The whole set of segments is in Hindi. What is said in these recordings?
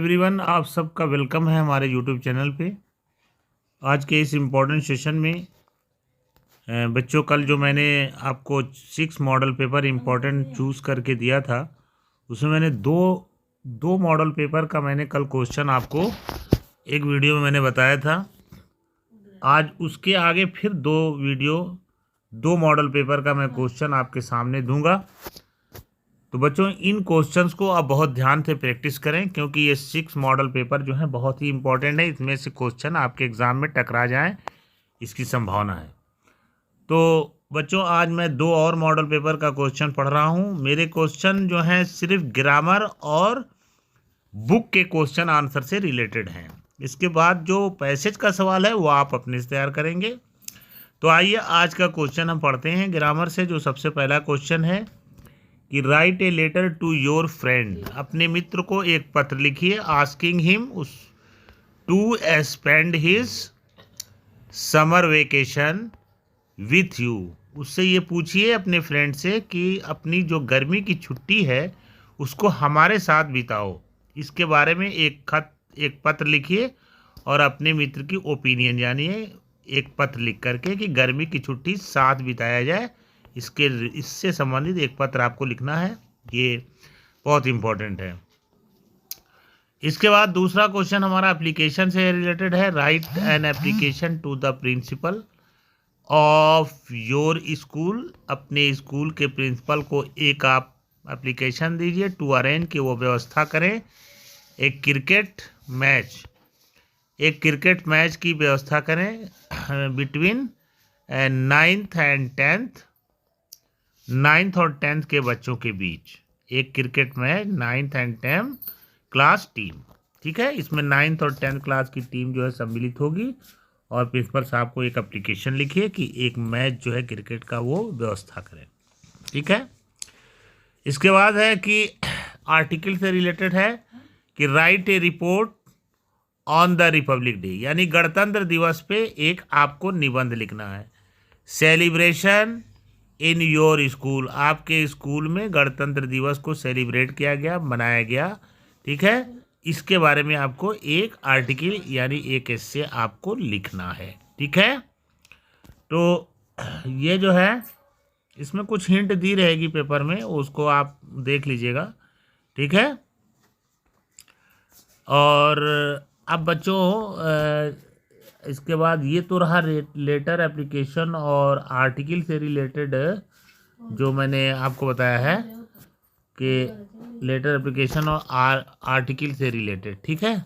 एवरीवन, आप सबका वेलकम है हमारे यूट्यूब चैनल पे। आज के इस इम्पोर्टेंट सेशन में बच्चों, कल जो मैंने आपको 6 मॉडल पेपर इम्पोर्टेंट चूज़ करके दिया था, उसमें मैंने दो मॉडल पेपर का मैंने कल क्वेश्चन आपको एक वीडियो में मैंने बताया था। आज उसके आगे फिर दो मॉडल पेपर का मैं क्वेश्चन आपके सामने दूंगा। तो बच्चों, इन क्वेश्चंस को आप बहुत ध्यान से प्रैक्टिस करें, क्योंकि ये 6 मॉडल पेपर जो है बहुत ही इंपॉर्टेंट है। इसमें से क्वेश्चन आपके एग्ज़ाम में टकरा जाएं, इसकी संभावना है। तो बच्चों, आज मैं 2 और मॉडल पेपर का क्वेश्चन पढ़ रहा हूँ। मेरे क्वेश्चन जो हैं सिर्फ ग्रामर और बुक के क्वेश्चन आंसर से रिलेटेड हैं। इसके बाद जो पैसेज का सवाल है वो आप अपने से तैयार करेंगे। तो आइए आज का क्वेश्चन हम पढ़ते हैं ग्रामर से। जो सबसे पहला क्वेश्चन है कि write a letter to your friend, अपने मित्र को एक पत्र लिखिए, asking him to spend his summer vacation with you. उससे ये पूछिए अपने फ्रेंड से कि अपनी जो गर्मी की छुट्टी है उसको हमारे साथ बिताओ। इसके बारे में एक पत्र लिखिए और अपने मित्र की ओपिनियन जानिए, एक पत्र लिख करके कि गर्मी की छुट्टी साथ बिताया जाए, इससे संबंधित एक पत्र आपको लिखना है। ये बहुत इम्पोर्टेंट है। इसके बाद दूसरा क्वेश्चन हमारा एप्लीकेशन से रिलेटेड है। Write an application to the principal of your school, अपने स्कूल के प्रिंसिपल को एक आप एप्लीकेशन दीजिए टू अरेंज, कि वो व्यवस्था करें एक क्रिकेट मैच की व्यवस्था करें बिटवीन 9th और 10th के बच्चों के बीच। एक क्रिकेट मैच 9th और 10th क्लास टीम, ठीक है। इसमें 9th और 10th क्लास की टीम जो है सम्मिलित होगी और प्रिंसिपल साहब को एक एप्लीकेशन लिखिए कि एक मैच जो है क्रिकेट का वो व्यवस्था करें, ठीक है। इसके बाद है कि आर्टिकल से रिलेटेड है कि write A report on the Republic day, यानी गणतंत्र दिवस पे एक आपको निबंध लिखना है। सेलिब्रेशन इन योर स्कूल, आपके स्कूल में गणतंत्र दिवस को सेलिब्रेट किया गया, मनाया गया, ठीक है। इसके बारे में आपको एक आर्टिकल यानी एक एस्से आपको लिखना है, ठीक है। तो ये जो है इसमें कुछ हिंट दी रहेगी पेपर में, उसको आप देख लीजिएगा, ठीक है। और अब बच्चों, इसके बाद ये तो रहा लेटर, एप्लीकेशन और आर्टिकल से रिलेटेड जो मैंने आपको बताया है कि लेटर, एप्लीकेशन और आर्टिकल से रिलेटेड, ठीक है।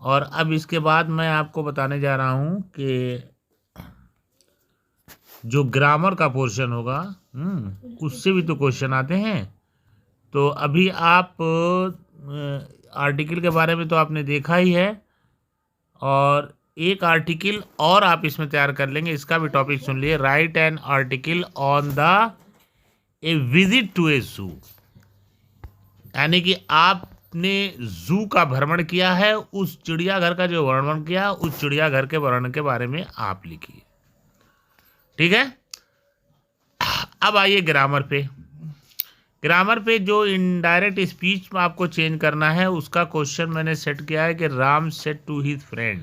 और अब इसके बाद मैं आपको बताने जा रहा हूँ कि जो ग्रामर का पोर्शन होगा उससे भी तो क्वेश्चन आते हैं। तो अभी आप आर्टिकल के बारे में तो आपने देखा ही है, और एक आर्टिकल और आप इसमें तैयार कर लेंगे। इसका भी टॉपिक सुन लिए, write an article on a visit to a zoo, यानी कि आपने जू का भ्रमण किया है, उस चिड़ियाघर का जो वर्णन किया, उस चिड़ियाघर के वर्णन के बारे में आप लिखिए, ठीक है। अब आइए ग्रामर पे जो इनडायरेक्ट स्पीच में आपको चेंज करना है, उसका क्वेश्चन मैंने सेट किया है कि Ram said to his friend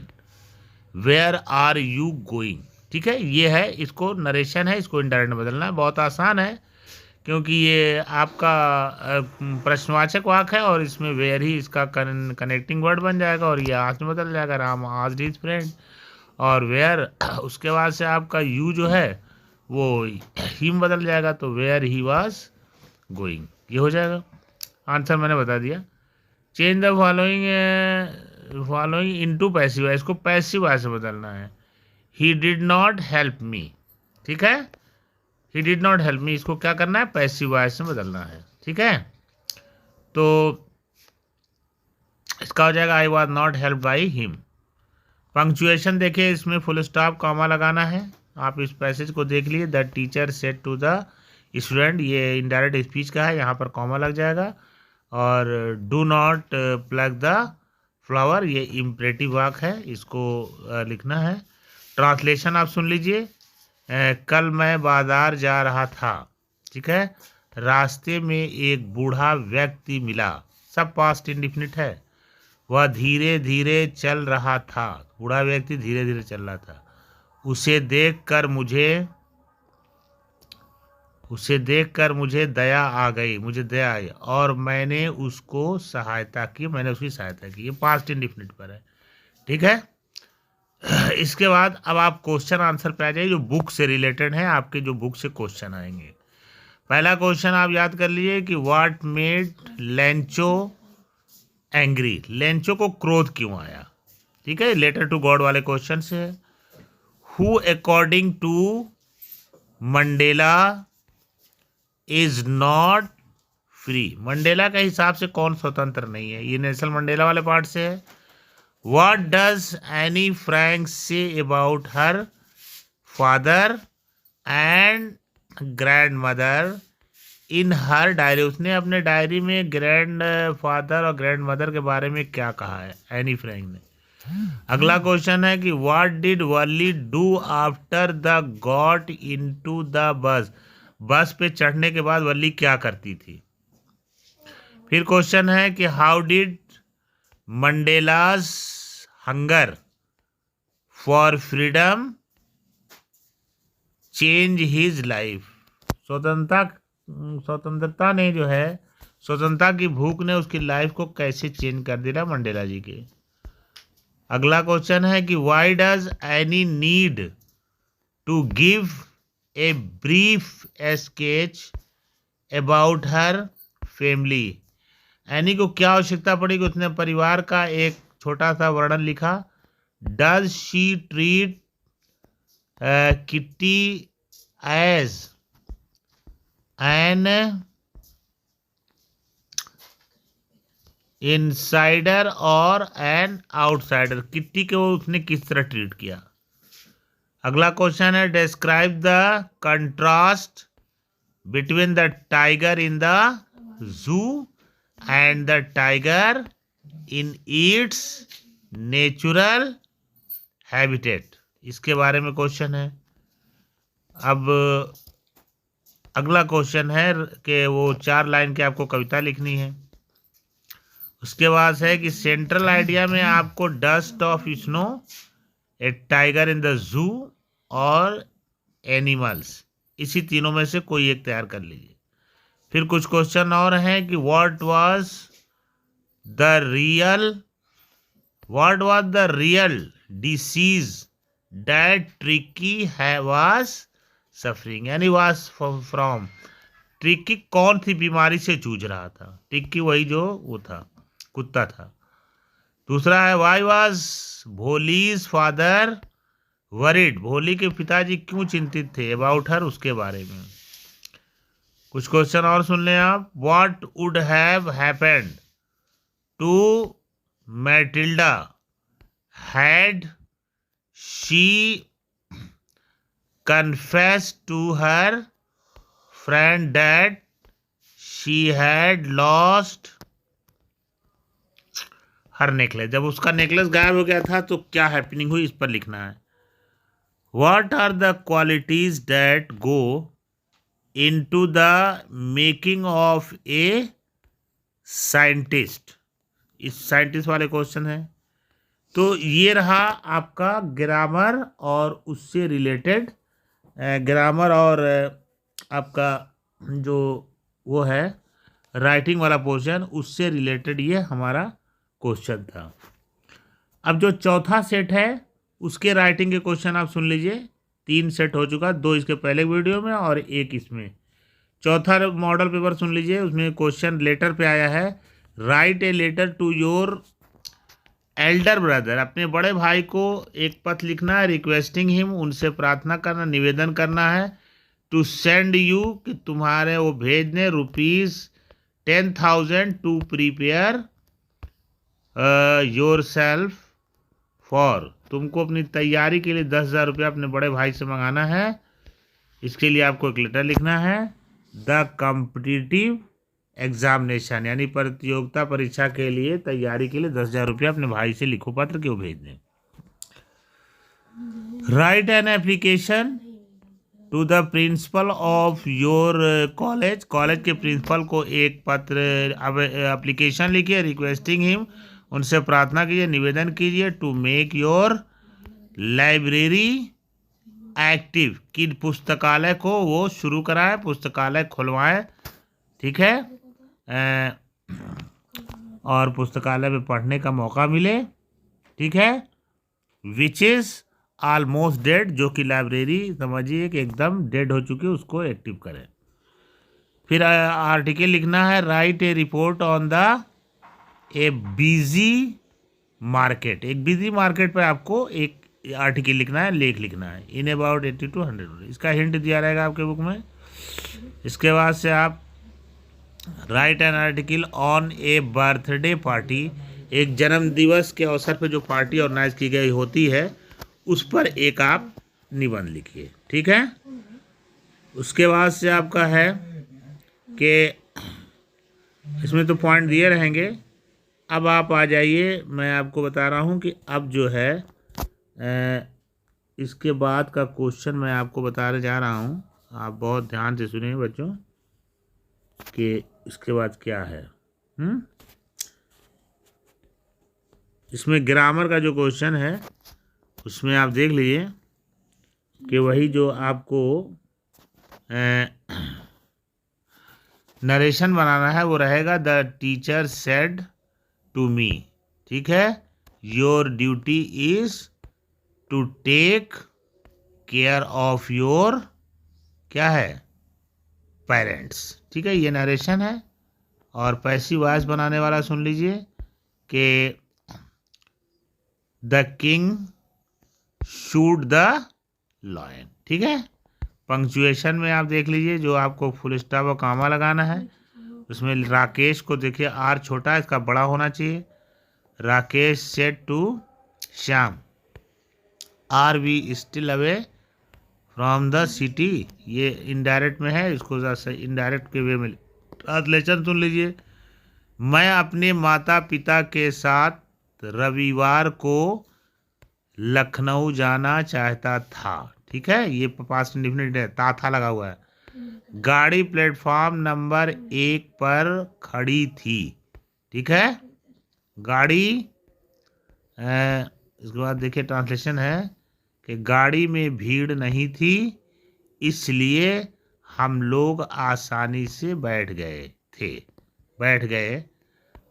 where are you going, ठीक है। ये है, इसको नरेशन है, इसको इनडायरेक्ट में बदलना है। बहुत आसान है, क्योंकि ये आपका प्रश्नवाचक वाक्य है और इसमें वेयर ही इसका कनेक्टिंग वर्ड बन जाएगा और ये आज में बदल जाएगा, राम आस्क्ड हिज फ्रेंड, और वेयर उसके बाद से आपका यू जो है वो हिम बदल जाएगा, तो वेयर ही वाज गोइंग, ये हो जाएगा। आंसर मैंने बता दिया। Change the following into passive voice, इसको पैसिव वॉइस से बदलना है। He did not help me, ठीक है। He did not help me, इसको क्या करना है, पैसिव वॉइस में बदलना है, ठीक है। तो इसका हो जाएगा I was not help by him. Punctuation देखिए, इसमें फुल स्टॉप कॉमा लगाना है। आप इस पैसेज को देख लिए, the teacher said to the student, ये इनडायरेक्ट स्पीच का है, यहाँ पर कॉमा लग जाएगा। और do not pluck the flower, ये इम्परेटिव वाक्य है, इसको लिखना है। ट्रांसलेशन आप सुन लीजिए, कल मैं बाजार जा रहा था, ठीक है, रास्ते में एक बूढ़ा व्यक्ति मिला, सब पास्ट इंडिफिनिट है। वह धीरे धीरे चल रहा था, बूढ़ा व्यक्ति धीरे धीरे चल रहा था। उसे देखकर मुझे दया आ गई, मुझे दया आई और मैंने उसकी सहायता की। ये पास्ट इंडेफिनिट पर है, ठीक है। इसके बाद अब आप क्वेश्चन आंसर पे आ जाइए, जो बुक से रिलेटेड है, आपके जो बुक से क्वेश्चन आएंगे। पहला क्वेश्चन आप याद कर लीजिए कि what made Lencho angry, Lencho को क्रोध क्यों आया, ठीक है। लेटर टू गॉड वाले क्वेश्चन से है। Who according to Mandela is not free, Mandela के हिसाब से कौन स्वतंत्र नहीं है, ये नेल्सन मंडेला वाले पार्ट से है। What does Anne Frank say about her father and grand mother in her diary, उसने अपने डायरी में ग्रैंड फादर और ग्रैंड मदर के बारे में क्या कहा है, एनी फ्रैंक ने। अगला क्वेश्चन है कि what did Valli do after the got into the bus, bus पे चढ़ने के बाद वर्ली क्या करती थी। फिर क्वेश्चन है कि how did Mandela's hunger for freedom change his life, स्वतंत्रता की भूख ने उसकी लाइफ को कैसे चेंज कर दिया मंडेला जी के। अगला क्वेश्चन है कि why does Anne need to give a brief sketch about her family, Anne को क्या आवश्यकता पड़ी कि उसने परिवार का एक छोटा सा वर्णन लिखा। Does she treat Kitty as an insider और एन आउटसाइडर, किट्टी को उसने किस तरह ट्रीट किया। अगला क्वेश्चन है describe the contrast between the tiger in the zoo and the tiger in its natural habitat, इसके बारे में क्वेश्चन है। अब अगला क्वेश्चन है कि वो 4 लाइन की आपको कविता लिखनी है। उसके बाद है कि सेंट्रल आइडिया में आपको dust of snow, A tiger in the जू और एनिमल्स, इसी तीनों में से कोई एक तैयार कर लीजिए। फिर कुछ क्वेश्चन और हैं कि what was the real disease that tricky was suffering, यानी वाज फ्रॉम, ट्रिकी कौन सी बीमारी से जूझ रहा था, ट्रिकी वही जो वो था, कुत्ता था। दूसरा है why was Bholi's father worried, भोली के पिताजी क्यों चिंतित थे अबाउट हर, उसके बारे में। कुछ क्वेश्चन और सुन लें आप। What would have happened to Matilda had she confessed to her friend that she had lost her necklace, जब उसका नेकलेस गायब हो गया था तो क्या हैपनिंग हुई, इस पर लिखना है। What are the qualities that go into the making of a scientist, इस साइंटिस्ट वाले क्वेश्चन है। तो ये रहा आपका ग्रामर और उससे रिलेटेड, ग्रामर और आपका जो वो है राइटिंग वाला पोर्शन, उससे रिलेटेड ये हमारा क्वेश्चन था। अब जो चौथा सेट है उसके राइटिंग के क्वेश्चन आप सुन लीजिए। 3 सेट हो चुका, 2 इसके पहले वीडियो में और 1 इसमें। चौथा मॉडल पेपर सुन लीजिए, उसमें क्वेश्चन लेटर पे आया है। Write a letter to your elder brother, अपने बड़े भाई को एक पत्र लिखना है, रिक्वेस्टिंग हिम, उनसे प्रार्थना करना, निवेदन करना है, टू सेंड यू, कि तुम्हारे वो भेजने ₹10,000 to prepare yourself for, तुमको अपनी तैयारी के लिए 10,000 रुपया अपने बड़े भाई से मंगाना है। इसके लिए आपको एक लेटर लिखना है। द कॉम्पिटिटिव एग्जामिनेशन, यानी प्रतियोगिता परीक्षा के लिए तैयारी के लिए 10,000 रुपया अपने भाई से लिखो पत्र क्यों भेज दें। Write an application to the principal of your college, college के प्रिंसिपल को एक पत्र एप्लीकेशन लिखिए, रिक्वेस्टिंग हिम, उनसे प्रार्थना कीजिए, निवेदन कीजिए to make your library active, कि पुस्तकालय को वो शुरू कराए, पुस्तकालय खुलवाए, ठीक है, और पुस्तकालय में पढ़ने का मौका मिले, ठीक है। विच इज़ ऑलमोस्ट डेड, जो कि लाइब्रेरी समझिए कि एकदम डेड हो चुकी है, उसको एक्टिव करें। फिर आर्टिकल लिखना है, write A report on the A busy market, एक बिजी मार्केट पर आपको एक आर्टिकल लिखना है, लेख लिखना है, इन अबाउट 80 to 100। इसका हिंट दिया रहेगा आपके बुक में। इसके बाद से आप right an article on A birthday party, एक जन्म दिवस के अवसर पर जो पार्टी ऑर्गेनाइज की गई होती है उस पर एक आप निबंध लिखिए, ठीक है। उसके बाद से आपका है कि इसमें तो पॉइंट दिए रहेंगे। अब आप आ जाइए, मैं आपको बता रहा हूँ कि अब जो है इसके बाद का क्वेश्चन मैं आपको बताने जा रहा हूँ। आप बहुत ध्यान से सुनिए बच्चों कि इसके बाद क्या है। इसमें ग्रामर का जो क्वेश्चन है उसमें आप देख लीजिए कि वही जो आपको नरेशन बनाना है वो रहेगा, the teacher said to me, ठीक है, your duty is to take care of your, क्या है, पेरेंट्स, ठीक है, ये नरेशन है। और पैसिव वॉइस बनाने वाला सुन लीजिए कि the king shoot the lion, ठीक है। पंक्चुएशन में आप देख लीजिए, जो आपको फुल स्टॉप और कामा लगाना है उसमें राकेश को देखिए, आर छोटा है, इसका बड़ा होना चाहिए। Rakesh said to Shyam, are we still away from the city, ये इनडायरेक्ट में है, इसको इनडायरेक्ट के वे में ट्रांसलेशन सुन लीजिए। मैं अपने माता पिता के साथ रविवार को लखनऊ जाना चाहता था, ठीक है, ये पास्ट इंडेफिनिट है, था लगा हुआ है। गाड़ी प्लेटफॉर्म नंबर 1 पर खड़ी थी, ठीक है, गाड़ी इसके बाद देखिए ट्रांसलेशन है कि गाड़ी में भीड़ नहीं थी, इसलिए हम लोग आसानी से बैठ गए,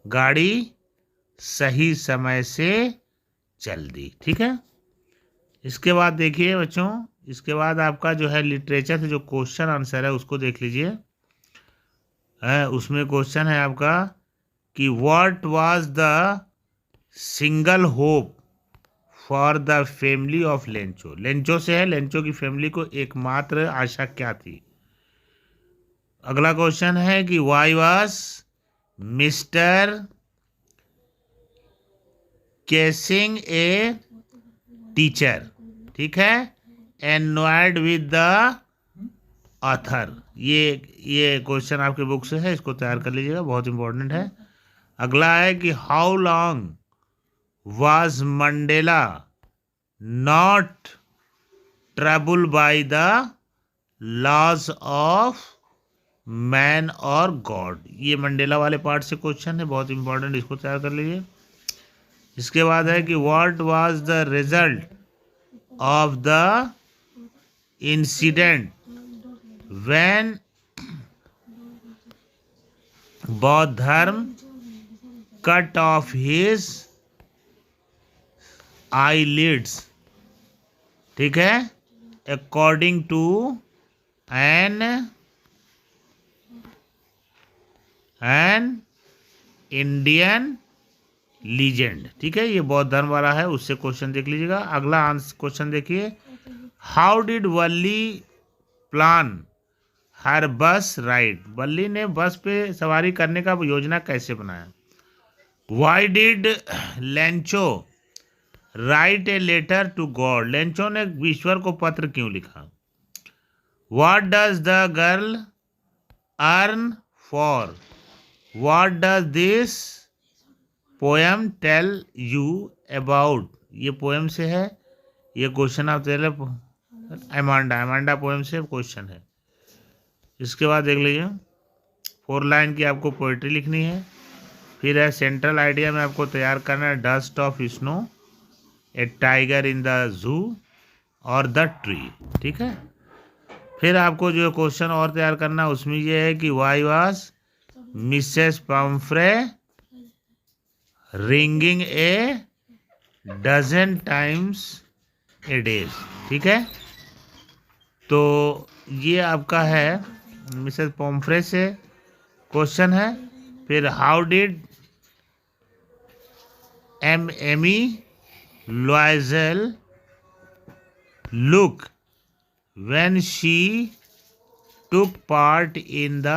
गाड़ी सही समय से चल दी, ठीक है। इसके बाद देखिए बच्चों, इसके बाद आपका जो है लिटरेचर से जो क्वेश्चन आंसर है उसको देख लीजिए। उसमें क्वेश्चन है आपका कि what was the single hope for the family of Lencho, Lencho से है, लेंचो की फैमिली को एकमात्र आशा क्या थी। अगला क्वेश्चन है कि why was mister casing a teacher, ठीक है, एनॉयड विद द ऑथर, ये क्वेश्चन आपके बुक से है, इसको तैयार कर लीजिएगा, बहुत इंपॉर्टेंट है। अगला है कि how long was Mandela not trouble by the laws of man और गॉड, ये मंडेला वाले पार्ट से क्वेश्चन है, बहुत इंपॉर्टेंट, इसको तैयार कर लीजिए। इसके बाद है कि what was the result of the incident when Bodhidharma cut off his eyelids, ठीक है, according to an Indian legend, ठीक है, ये बौद्ध धर्म वाला है, उससे क्वेश्चन देख लीजिएगा। अगला आंसर क्वेश्चन देखिए, हाउ डिड वल्ली प्लान हर बस राइड, वल्ली ने बस पे सवारी करने का योजना कैसे बनाया। Why did Lencho write a letter to God, Lencho ने ईश्वर को पत्र क्यों लिखा। What does the girl yearn for, what does this poem tell you about, ये पोएम से है, ये क्वेश्चन आप तेरे एमांडा पोएम से क्वेश्चन है। इसके बाद देख लीजिए 4 लाइन की आपको पोइट्री लिखनी है। फिर है सेंट्रल आइडिया में आपको तैयार करना है dust of snow, A tiger in the जू और द ट्री। ठीक है। फिर आपको जो क्वेश्चन और तैयार करना है उसमें ये है कि why was Mrs Pumphrey ringing a dozen times a days. ठीक है। तो ये आपका है मिसेस पम्फ्रे से क्वेश्चन है। फिर how did Amy Loisel look when she took part in the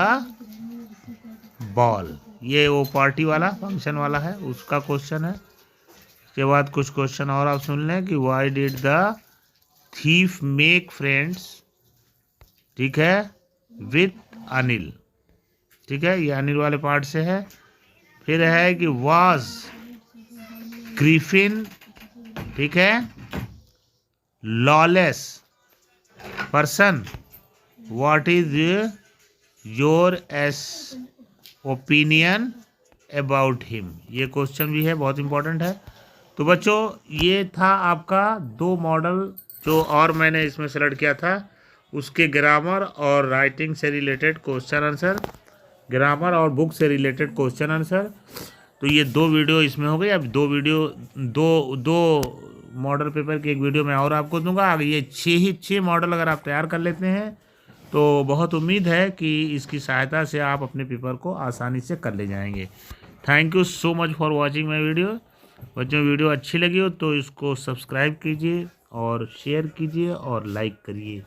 ball. ये वो पार्टी वाला फंक्शन वाला है, उसका क्वेश्चन है। उसके बाद कुछ क्वेश्चन और आप सुन लें कि why did the thief make friends, ठीक है, विथ अनिल। ठीक है, ये अनिल वाले पार्ट से है। फिर है कि वाज ग्रिफिन, ठीक है, lawless person, what is your S opinion about him. ये क्वेश्चन भी है, बहुत इंपॉर्टेंट है। तो बच्चों ये था आपका 2 मॉडल जो और मैंने इसमें सेलेक्ट किया था, उसके ग्रामर और राइटिंग से रिलेटेड क्वेश्चन आंसर, ग्रामर और बुक से रिलेटेड क्वेश्चन आंसर। तो ये 2 वीडियो इसमें हो गई। अब 2 वीडियो दो मॉडल पेपर की एक वीडियो मैं और आपको दूंगा। अगर ये 6 मॉडल अगर आप तैयार कर लेते हैं तो बहुत उम्मीद है कि इसकी सहायता से आप अपने पेपर को आसानी से कर ले जाएंगे। Thank you so much for watching my video. बच्चों वीडियो अच्छी लगी हो तो इसको सब्सक्राइब कीजिए और शेयर कीजिए और लाइक करिए।